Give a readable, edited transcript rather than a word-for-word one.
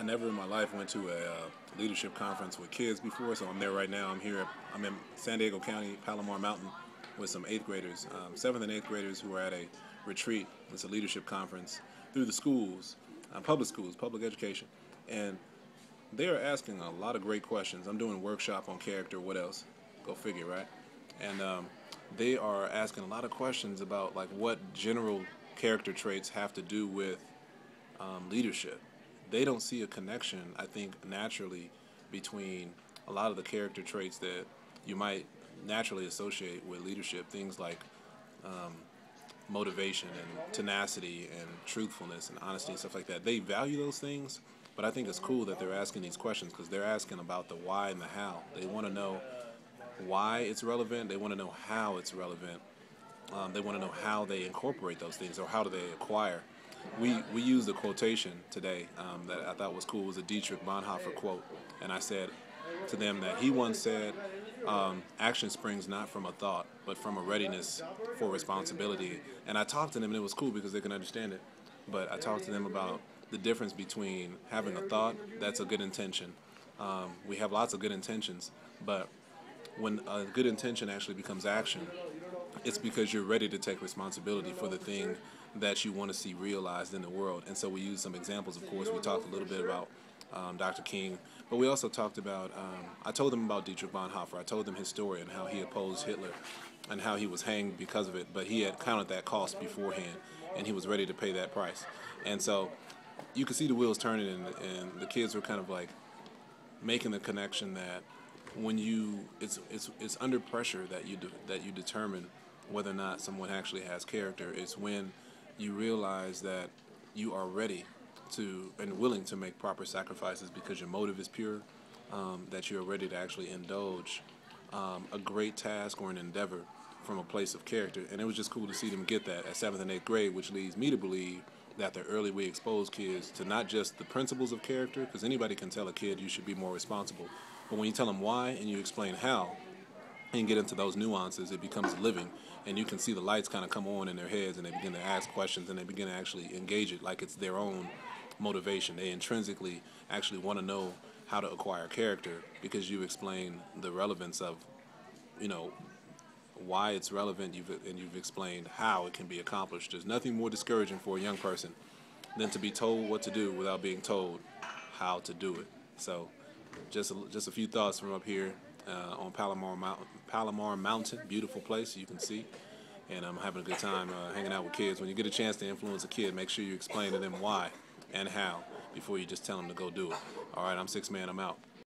I never in my life went to a leadership conference with kids before, so I'm there right now. I'm in San Diego County, Palomar Mountain, with some eighth graders, seventh and eighth graders who are at a retreat. It's a leadership conference through the schools, public education, and they are asking a lot of great questions. I'm doing a workshop on character. What else? Go figure, right? And they are asking a lot of questions about like what general character traits have to do with leadership. They don't see a connection, I think, naturally between a lot of the character traits that you might naturally associate with leadership. Things like motivation and tenacity and truthfulness and honesty and stuff like that. They value those things, but I think it's cool that they're asking these questions because they're asking about the why and the how. They want to know why it's relevant. They want to know how it's relevant. They want to know how they incorporate those things or how do they acquire. We used a quotation today that I thought was cool. It was a Dietrich Bonhoeffer quote, and I said to them that he once said, action springs not from a thought, but from a readiness for responsibility. And I talked to them, and it was cool because they can understand it. But I talked to them about the difference between having a thought, that's a good intention. We have lots of good intentions, but when a good intention actually becomes action, it's because you're ready to take responsibility for the thing that you want to see realized in the world. And so we used some examples, of course. We talked a little bit about Dr. King, but we also talked about, I told them about Dietrich Bonhoeffer. I told them his story and how he opposed Hitler and how he was hanged because of it, but he had counted that cost beforehand, and he was ready to pay that price. And so you could see the wheels turning, and the kids were kind of like making the connection that when it's under pressure that you determine whether or not someone actually has character. It's when you realize that you are ready to and willing to make proper sacrifices because your motive is pure, that you're ready to actually indulge a great task or an endeavor from a place of character. And it was just cool to see them get that at 7th and 8th grade, which leads me to believe that the early we expose kids to not just the principles of character, because anybody can tell a kid you should be more responsible, but when you tell them why and you explain how and get into those nuances, it becomes living, and you can see the lights kind of come on in their heads, and they begin to ask questions, and they begin to actually engage it like it's their own motivation. They intrinsically actually want to know how to acquire character because you explain the relevance of, why it's relevant, and you've explained how it can be accomplished. There's nothing more discouraging for a young person than to be told what to do without being told how to do it. So just a few thoughts from up here on Palomar Mountain, beautiful place you can see, and I'm having a good time hanging out with kids. When you get a chance to influence a kid, make sure you explain to them why and how before you just tell them to go do it. All right, I'm Six Man, I'm out.